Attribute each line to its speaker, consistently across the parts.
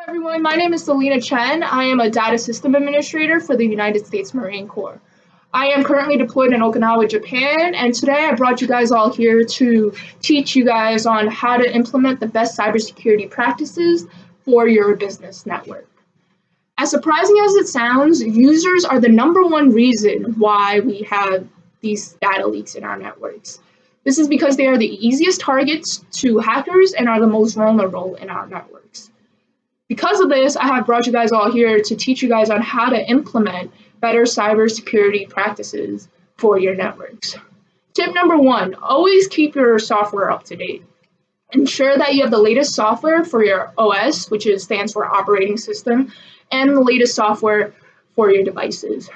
Speaker 1: Everyone, my name is Celina Chen. I am a data system administrator for the United States Marine Corps. I am currently deployed in Okinawa, Japan, and today I brought you guys all here to teach you guys on how to implement the best cybersecurity practices for your business network. As surprising as it sounds, users are the number one reason why we have these data leaks in our networks. This is because they are the easiest targets to hackers and are the most vulnerable in our networks. Because of this, I have brought you guys all here to teach you guys on how to implement better cybersecurity practices for your networks. Tip number one, always keep your software up to date. Ensure that you have the latest software for your OS, which stands for operating system, and the latest software for your devices.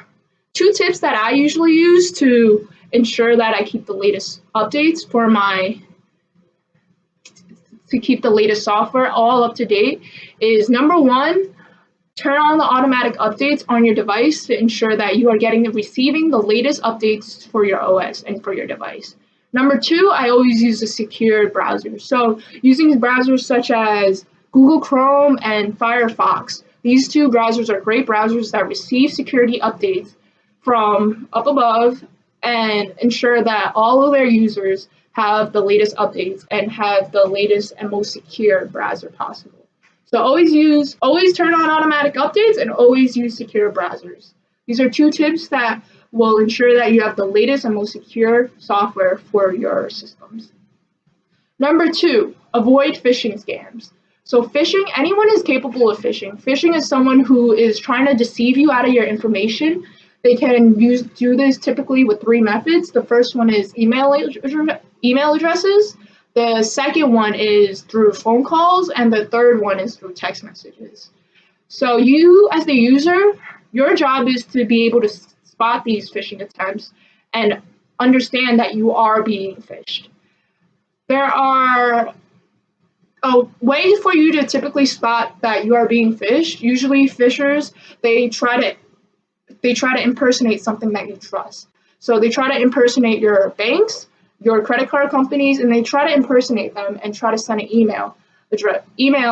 Speaker 1: Two tips that I usually use to ensure that I keep the latest updates to keep the latest software all up to date is number one, turn on the automatic updates on your device to ensure that you are receiving the latest updates for your OS and for your device. Number two, I always use a secure browser. So using browsers such as Google Chrome and Firefox, these two browsers are great browsers that receive security updates from up above and ensure that all of their users have the latest updates and have the latest and most secure browser possible. So always turn on automatic updates and always use secure browsers. These are two tips that will ensure that you have the latest and most secure software for your systems. Number two, avoid phishing scams. So phishing, anyone is capable of phishing. Phishing is someone who is trying to deceive you out of your information. They can do this typically with three methods. The first one is email addresses. The second one is through phone calls, and the third one is through text messages. So you, as the user, your job is to be able to spot these phishing attempts and understand that you are being phished. There are a way for you to typically spot that you are being phished. Usually phishers, they try to impersonate something that you trust. So they try to impersonate your banks, your credit card companies, and they try to impersonate them and try to send an email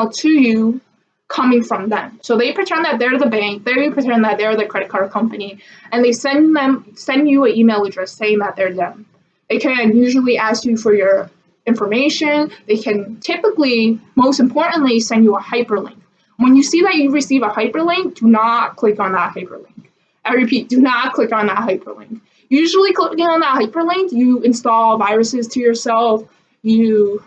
Speaker 1: to you coming from them. So they pretend that they're the bank, they pretend that they're the credit card company, and they send you an email address saying that they're them. They can usually ask you for your information. They can typically, most importantly, send you a hyperlink. When you see that you receive a hyperlink, do not click on that hyperlink. I repeat, do not click on that hyperlink. Usually clicking on that hyperlink, you install viruses to yourself, you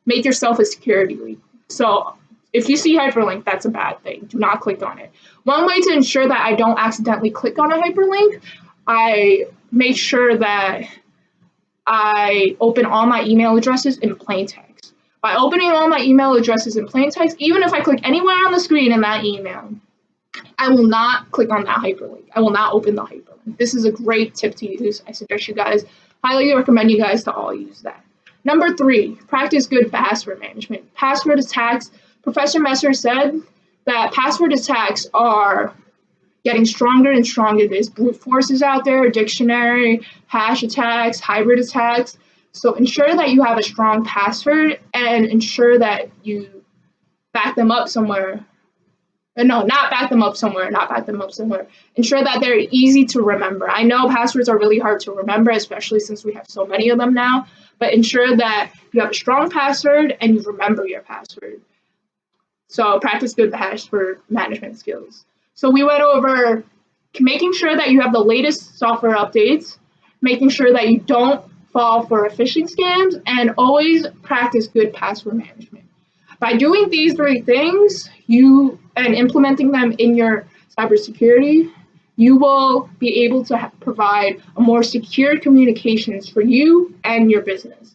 Speaker 1: make yourself a security leak. So if you see hyperlink, that's a bad thing. Do not click on it. One way to ensure that I don't accidentally click on a hyperlink, I make sure that I open all my email addresses in plain text. By opening all my email addresses in plain text, even if I click anywhere on the screen in that email, I will not click on that hyperlink. I will not open the hyperlink. This is a great tip to use. I suggest you guys, highly recommend you guys to all use that. Number three, practice good password management. Password attacks. Professor Messer said that password attacks are getting stronger and stronger. There's brute forces out there, dictionary, hash attacks, hybrid attacks. So ensure that you have a strong password and ensure that you back them up somewhere. No, not back them up somewhere. Ensure that they're easy to remember. I know passwords are really hard to remember, especially since we have so many of them now, but ensure that you have a strong password and you remember your password. So practice good password management skills. So we went over making sure that you have the latest software updates, making sure that you don't fall for phishing scams, and always practice good password management. By doing these three things, and implementing them in your cybersecurity, you will be able to provide a more secure communications for you and your business.